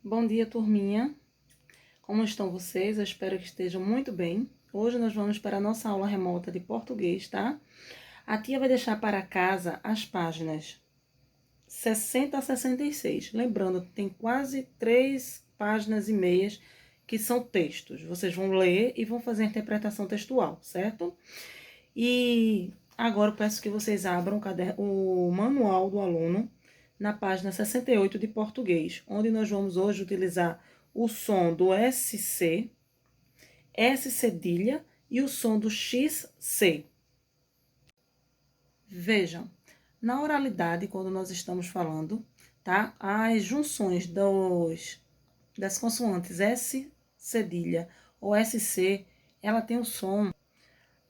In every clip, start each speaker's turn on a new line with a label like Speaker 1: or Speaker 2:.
Speaker 1: Bom dia, turminha. Como estão vocês? Eu espero que estejam muito bem. Hoje nós vamos para a nossa aula remota de português, tá? A tia vai deixar para casa as páginas 60 a 66. Lembrando que tem quase 3 páginas e meias que são textos. Vocês vão ler e vão fazer a interpretação textual, certo? E agora eu peço que vocês abram o manual do aluno na página 68 de português, onde nós vamos hoje utilizar o som do SC, S cedilha e o som do XC. Vejam, na oralidade, quando nós estamos falando, tá? As junções das consoantes S cedilha ou SC, ela tem o som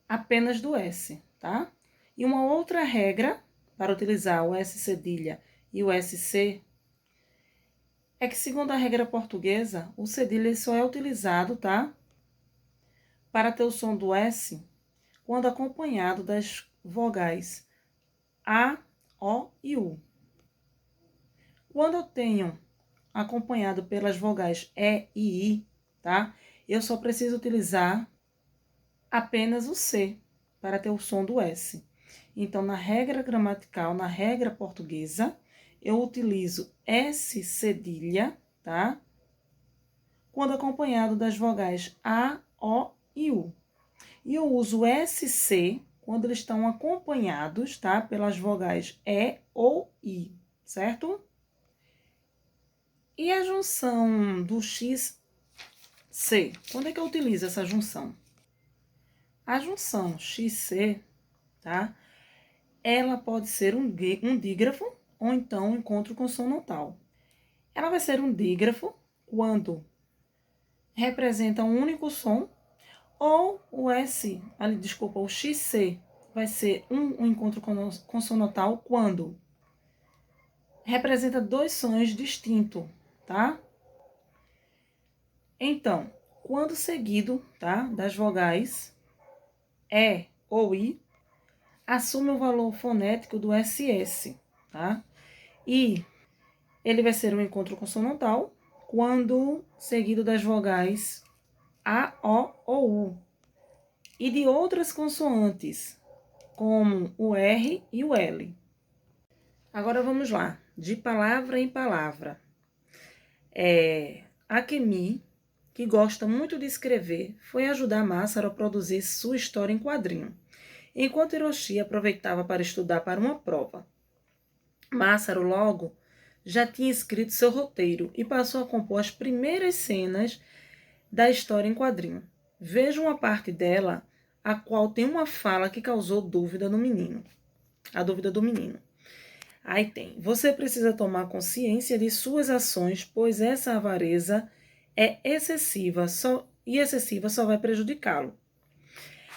Speaker 1: apenas do S, tá? E uma outra regra para utilizar o S cedilha e o SC é que, segundo a regra portuguesa, o cedilha só é utilizado, tá? Para ter o som do S quando acompanhado das vogais A, O e U. Quando eu tenho acompanhado pelas vogais E e I, tá? Eu só preciso utilizar apenas o C para ter o som do S. Então, na regra gramatical, na regra portuguesa, eu utilizo S cedilha, tá? Quando acompanhado das vogais A, O e U. E eu uso SC quando eles estão acompanhados, tá? Pelas vogais E ou I, certo? E a junção do XC? Quando é que eu utilizo essa junção? A junção XC, tá? Ela pode ser um dígrafo ou então um encontro consonantal. Ela vai ser um dígrafo quando representa um único som, ou o o XC vai ser um encontro consonantal quando representa dois sons distintos, tá? Então, quando seguido, tá, das vogais E ou I, assume o valor fonético do SS, tá? E ele vai ser um encontro consonantal quando seguido das vogais A, O ou U. E de outras consoantes, como o R e o L. Agora vamos lá, de palavra em palavra. Akemi, que gosta muito de escrever, foi ajudar Massaro a produzir sua história em quadrinho, enquanto Hiroshi aproveitava para estudar para uma prova. Massaro logo já tinha escrito seu roteiro e passou a compor as primeiras cenas da história em quadrinho. Veja uma parte dela, a qual tem uma fala que causou dúvida no menino. A dúvida do menino. Aí tem: você precisa tomar consciência de suas ações, pois essa avareza é excessiva só vai prejudicá-lo.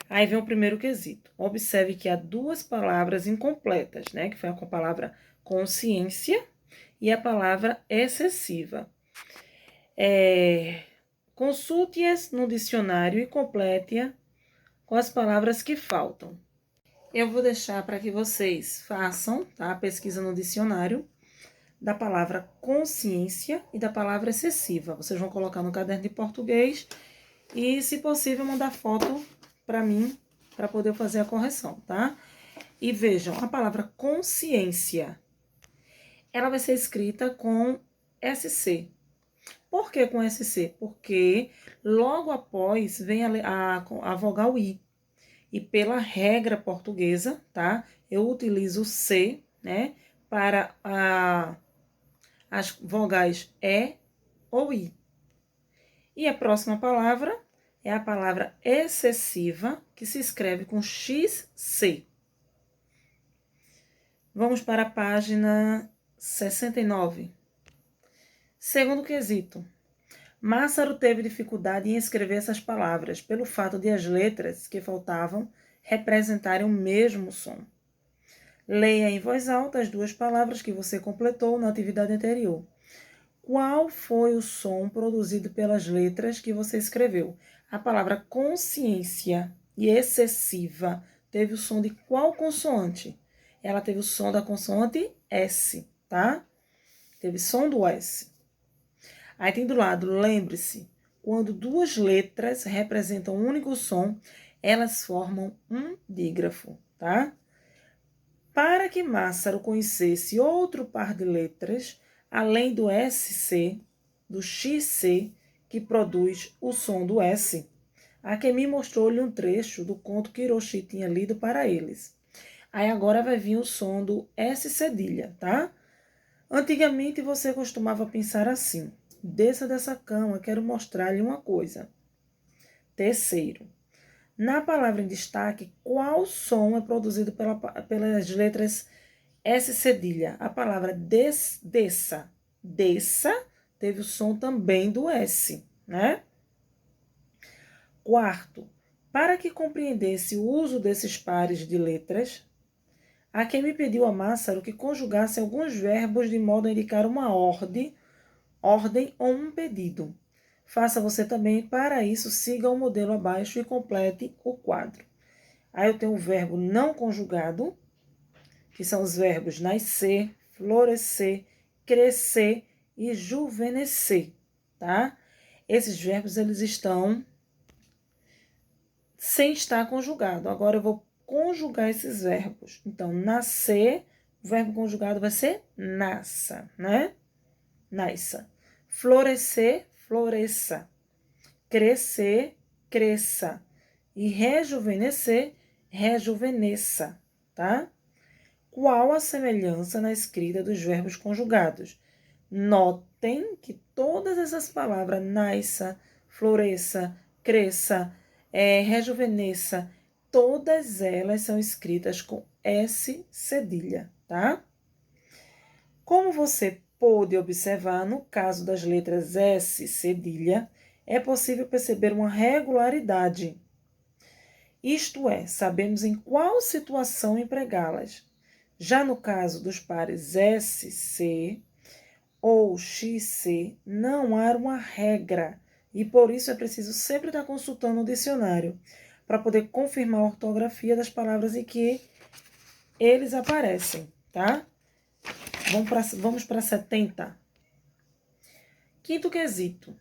Speaker 1: Aí vem o primeiro quesito. Observe que há duas palavras incompletas, né? Que foi a palavra consciência e a palavra excessiva. Consulte-as no dicionário e complete-a com as palavras que faltam. Eu vou deixar para que vocês façam, tá, a pesquisa no dicionário da palavra consciência e da palavra excessiva. Vocês vão colocar no caderno de português e, se possível, mandar foto para mim, para poder fazer a correção, tá? E vejam, a palavra consciência, ela vai ser escrita com SC. Por que com SC? Porque logo após vem a vogal I. E pela regra portuguesa, tá? Eu utilizo o C, né? Para as vogais E ou I. E a próxima palavra é a palavra excessiva, que se escreve com XC. Vamos para a página 69. Segundo quesito. Massaro teve dificuldade em escrever essas palavras, pelo fato de as letras que faltavam representarem o mesmo som. Leia em voz alta as duas palavras que você completou na atividade anterior. Qual foi o som produzido pelas letras que você escreveu? A palavra consciência e excessiva teve o som de qual consoante? Ela teve o som da consoante S, tá? Teve som do S. Aí tem do lado, lembre-se, quando duas letras representam um único som, elas formam um dígrafo, tá? Para que Massaro conhecesse outro par de letras, além do SC, do XC, que produz o som do S, Akemi mostrou-lhe um trecho do conto que Hiroshi tinha lido para eles. Aí agora vai vir o som do S cedilha, tá? Antigamente você costumava pensar assim: desça dessa cama, quero mostrar-lhe uma coisa. Terceiro, na palavra em destaque, qual som é produzido pelas letras S cedilha? A palavra desça. Desça teve o som também do S, né? Quarto, para que compreendesse o uso desses pares de letras, Akemi pediu a Massaro que conjugasse alguns verbos de modo a indicar uma ordem ou um pedido. Faça você também, para isso, siga o modelo abaixo e complete o quadro. Aí eu tenho o verbo não conjugado, que são os verbos nascer, florescer, crescer e juvenescer, tá? Esses verbos, eles estão sem estar conjugado. Agora eu vou conjugar esses verbos. Então, nascer, o verbo conjugado vai ser nasça, né? Nasça. Florescer, floresça. Crescer, cresça. E rejuvenescer, rejuvenesça, tá? Qual a semelhança na escrita dos verbos conjugados? Notem que todas essas palavras, nasça, floresça, cresça, rejuvenesça, todas elas são escritas com S cedilha, tá? Como você pôde observar, no caso das letras S cedilha, é possível perceber uma regularidade. Isto é, sabemos em qual situação empregá-las. Já no caso dos pares SC ou XC, não há uma regra, e por isso é preciso sempre estar consultando o dicionário, para poder confirmar a ortografia das palavras em que eles aparecem, tá? Vamos para 70. Quinto quesito.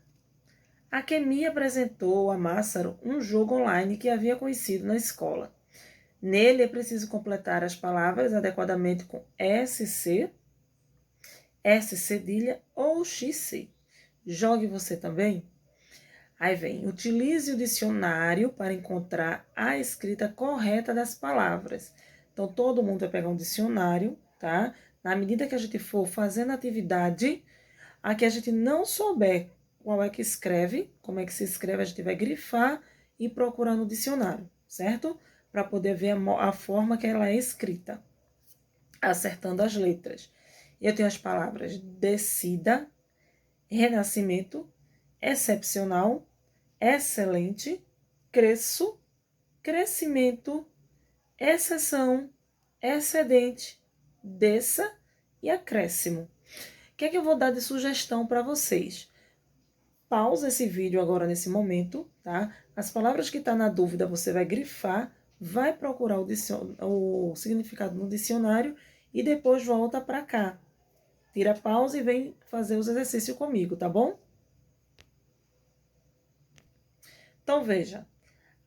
Speaker 1: Akemi apresentou a Massaro um jogo online que havia conhecido na escola. Nele é preciso completar as palavras adequadamente com SC, S cedilha ou XC. Jogue você também? Aí vem, utilize o dicionário para encontrar a escrita correta das palavras. Então, todo mundo vai pegar um dicionário, tá? Na medida que a gente for fazendo atividade, a que a gente não souber qual é que escreve, como é que se escreve, a gente vai grifar e procurar no dicionário, certo? Para poder ver a forma que ela é escrita, acertando as letras. Eu tenho as palavras descida, renascimento, excepcional, excelente, cresço, crescimento, exceção, excedente, desça e acréscimo. O que é que eu vou dar de sugestão para vocês? Pausa esse vídeo agora nesse momento, tá? As palavras que tá na dúvida você vai grifar, vai procurar o significado no dicionário e depois volta para cá. Tira a pausa e vem fazer os exercícios comigo, tá bom? Então, veja.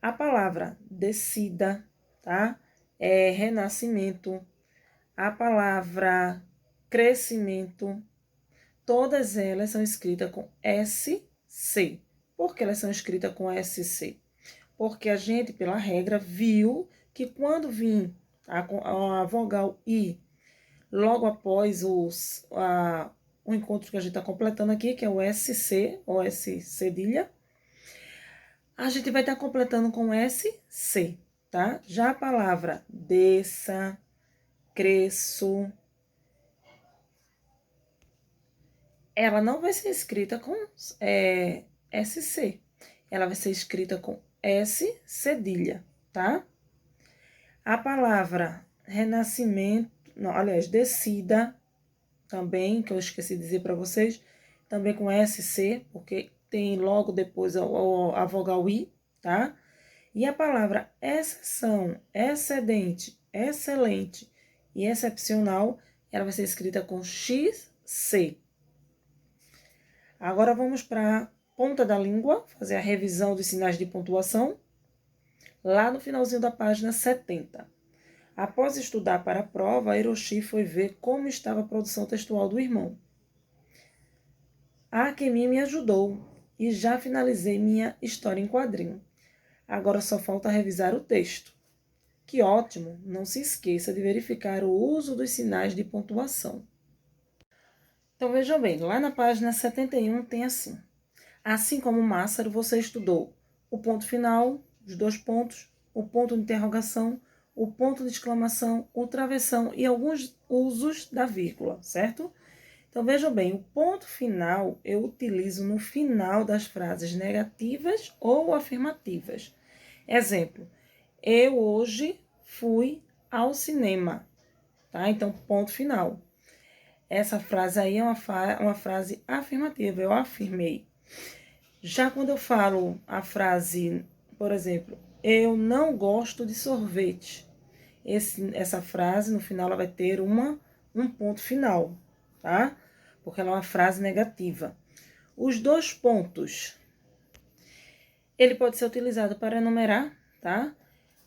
Speaker 1: A palavra descida, tá? É renascimento. A palavra crescimento. Todas elas são escritas com SC. Por que elas são escritas com SC? Porque a gente, pela regra, viu que quando vir a vogal I, logo após o encontro que a gente está completando aqui, que é o SC, ou S cedilha, a gente vai estar completando com SC, tá? Já a palavra desça, cresço, ela não vai ser escrita com SC. Ela vai ser escrita com S cedilha, tá? A palavra renascimento, não, aliás, descida, também, que eu esqueci de dizer para vocês, também com SC, porque tem logo depois a vogal I, tá? E a palavra exceção, excedente, excelente e excepcional, ela vai ser escrita com XC. Agora vamos para a ponta da língua, fazer a revisão dos sinais de pontuação, lá no finalzinho da página 70. Após estudar para a prova, Hiroshi foi ver como estava a produção textual do irmão. A Akemi me ajudou e já finalizei minha história em quadrinho. Agora só falta revisar o texto. Que ótimo! Não se esqueça de verificar o uso dos sinais de pontuação. Então vejam bem, lá na página 71 tem assim. Assim como Massaro, você estudou o ponto final, os 2 pontos, o ponto de interrogação, o ponto de exclamação, o travessão e alguns usos da vírgula, certo? Então, vejam bem, o ponto final eu utilizo no final das frases negativas ou afirmativas. Exemplo, eu hoje fui ao cinema, tá? Então, ponto final. Essa frase aí é uma frase afirmativa, eu afirmei. Já quando eu falo a frase, por exemplo, eu não gosto de sorvete, essa frase, no final, ela vai ter um ponto final, tá? Porque ela é uma frase negativa. Os 2 pontos, ele pode ser utilizado para enumerar, tá?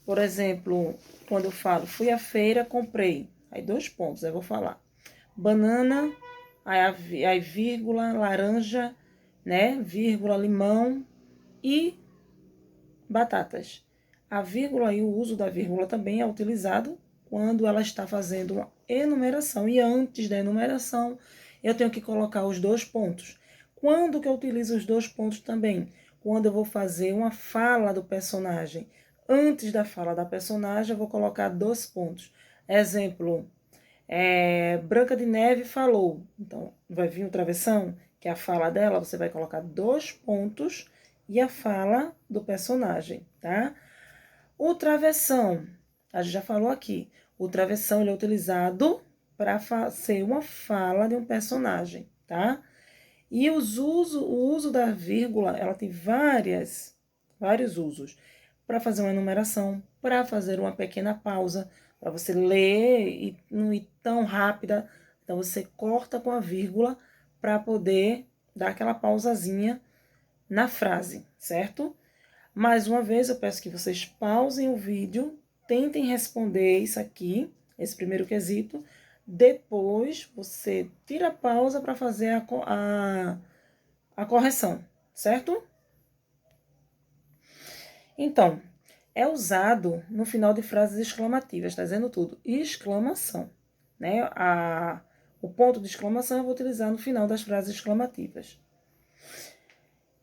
Speaker 1: Por exemplo, quando eu falo, fui à feira, comprei. Aí 2 pontos, eu vou falar. Banana, aí vírgula, laranja, né? Vírgula, limão e batatas. A vírgula e o uso da vírgula também é utilizado quando ela está fazendo uma enumeração. E antes da enumeração, eu tenho que colocar os 2 pontos. Quando que eu utilizo os 2 pontos também? Quando eu vou fazer uma fala do personagem. Antes da fala da personagem, eu vou colocar 2 pontos. Exemplo, Branca de Neve falou. Então, vai vir o travessão, que é a fala dela, você vai colocar 2 pontos e a fala do personagem, tá? O travessão, a gente já falou aqui, o travessão ele é utilizado para ser uma fala de um personagem, tá? E o uso da vírgula, ela tem vários usos. Para fazer uma enumeração, para fazer uma pequena pausa, para você ler e não ir tão rápida. Então, você corta com a vírgula para poder dar aquela pausazinha na frase, certo? Mais uma vez, eu peço que vocês pausem o vídeo, tentem responder isso aqui, esse primeiro quesito. Depois, você tira a pausa para fazer a correção, certo? Então, é usado no final de frases exclamativas, tá dizendo tudo. Exclamação, né? O ponto de exclamação eu vou utilizar no final das frases exclamativas.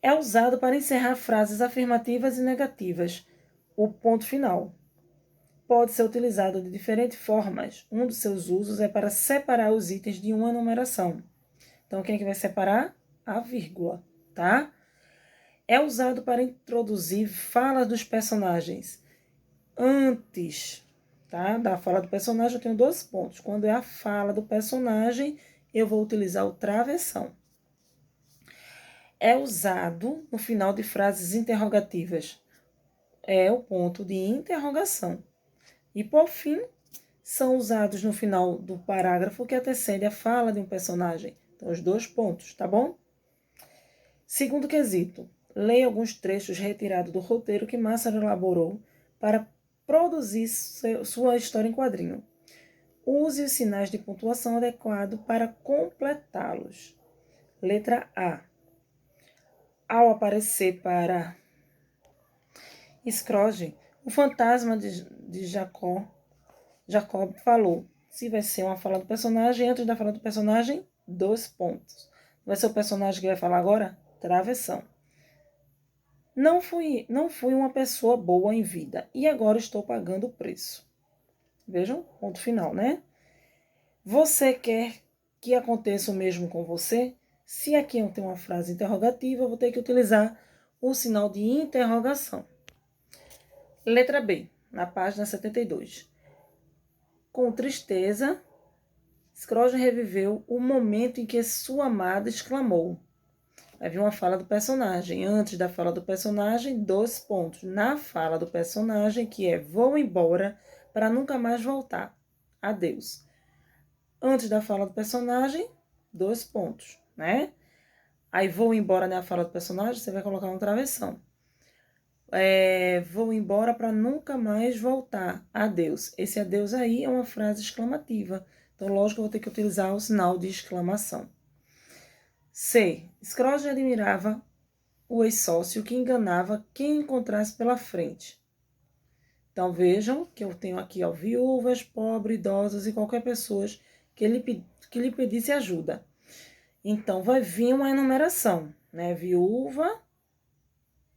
Speaker 1: É usado para encerrar frases afirmativas e negativas. O ponto final pode ser utilizado de diferentes formas. Um dos seus usos é para separar os itens de uma numeração. Então, quem é que vai separar? A vírgula, tá? É usado para introduzir falas dos personagens. Antes, tá? Da fala do personagem, eu tenho 2 pontos. Quando é a fala do personagem, eu vou utilizar o travessão. É usado no final de frases interrogativas. É o ponto de interrogação. E, por fim, são usados no final do parágrafo que antecede a fala de um personagem. Então, os 2 pontos, tá bom? Segundo quesito, leia alguns trechos retirados do roteiro que Massaro elaborou para produzir sua história em quadrinho. Use os sinais de pontuação adequados para completá-los. Letra A. Ao aparecer para Scrooge, o fantasma de Jacob falou. Se vai ser uma fala do personagem, antes da fala do personagem, 2 pontos. Vai ser o personagem que vai falar agora? Travessão. Não fui uma pessoa boa em vida e agora estou pagando o preço. Vejam, ponto final, né? Você quer que aconteça o mesmo com você? Se aqui eu tenho uma frase interrogativa, eu vou ter que utilizar o sinal de interrogação. Letra B, na página 72. Com tristeza, Scrooge reviveu o momento em que sua amada exclamou. Vai vir uma fala do personagem. Antes da fala do personagem, 2 pontos. Na fala do personagem, que é vou embora para nunca mais voltar. Adeus. Antes da fala do personagem, 2 pontos, né? Aí vou embora, né, a fala do personagem, você vai colocar uma travessão. Vou embora para nunca mais voltar. Adeus. Esse adeus aí é uma frase exclamativa. Então, lógico, eu vou ter que utilizar o sinal de exclamação. C. Scrooge admirava o ex-sócio que enganava quem encontrasse pela frente. Então, vejam que eu tenho aqui, ó, viúvas, pobres, idosos e qualquer pessoa que lhe pedisse ajuda. Então, vai vir uma enumeração, né? Viúva,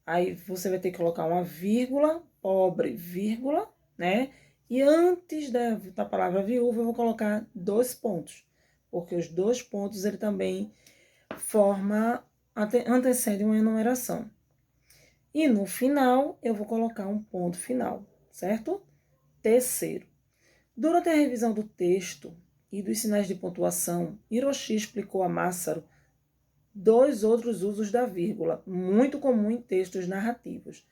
Speaker 1: aí você vai ter que colocar uma vírgula, pobre, vírgula, né? E antes da palavra viúva, eu vou colocar 2 pontos, porque os 2 pontos, ele também antecede uma enumeração. E no final, eu vou colocar um ponto final, certo? Terceiro, durante a revisão do texto e dos sinais de pontuação, Hiroshi explicou a Masaru 2 outros usos da vírgula, muito comum em textos narrativos,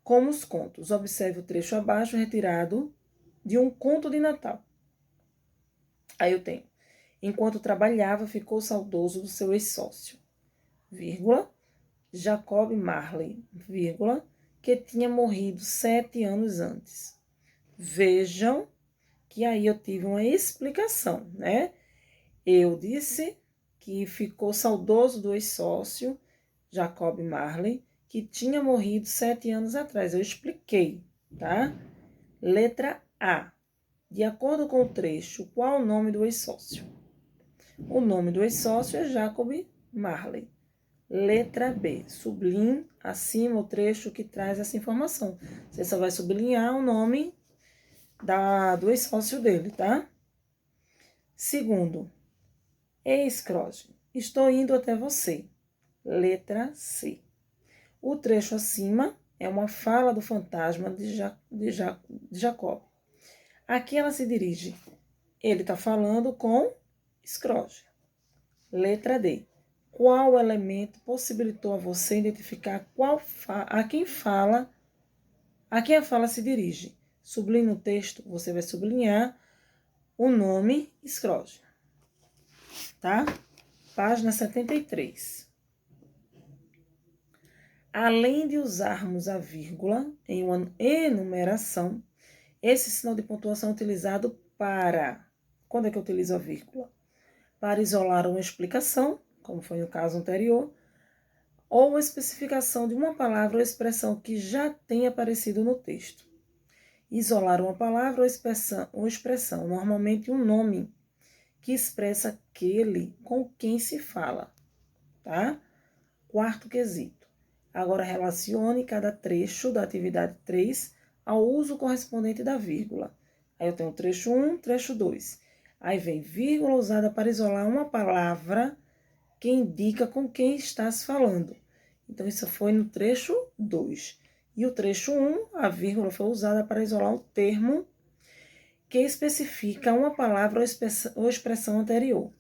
Speaker 1: como os contos. Observe o trecho abaixo retirado de um conto de Natal. Aí eu tenho, enquanto trabalhava, ficou saudoso do seu ex-sócio, vírgula, Jacob Marley, vírgula, que tinha morrido 7 anos antes. Vejam que aí eu tive uma explicação, né? Eu disse que ficou saudoso do ex-sócio, Jacob Marley, que tinha morrido 7 anos atrás. Eu expliquei, tá? Letra A. De acordo com o trecho, qual o nome do ex-sócio? O nome do ex-sócio é Jacob Marley. Letra B. Sublinhe acima o trecho que traz essa informação. Você só vai sublinhar o nome do ex-sócio dele, tá? Segundo, ei, Scrooge, estou indo até você. Letra C. O trecho acima é uma fala do fantasma de Jacob. Aqui ela se dirige. Ele está falando com Scrooge. Letra D. Qual elemento possibilitou a você identificar a quem a fala se dirige? Sublinhe no texto, você vai sublinhar o nome Scrooge. Tá? Página 73. Além de usarmos a vírgula em uma enumeração, esse sinal de pontuação é utilizado para... Quando é que eu utilizo a vírgula? Para isolar uma explicação, como foi no caso anterior, ou uma especificação de uma palavra ou expressão que já tenha aparecido no texto. Isolar uma palavra ou expressão, normalmente um nome, que expressa aquele com quem se fala, tá? Quarto quesito. Agora, relacione cada trecho da atividade 3 ao uso correspondente da vírgula. Aí eu tenho trecho 1, trecho 2. Aí vem vírgula usada para isolar uma palavra que indica com quem está se falando. Então, isso foi no trecho 2. E o trecho 1, a vírgula foi usada para isolar um termo que especifica uma palavra ou expressão anterior.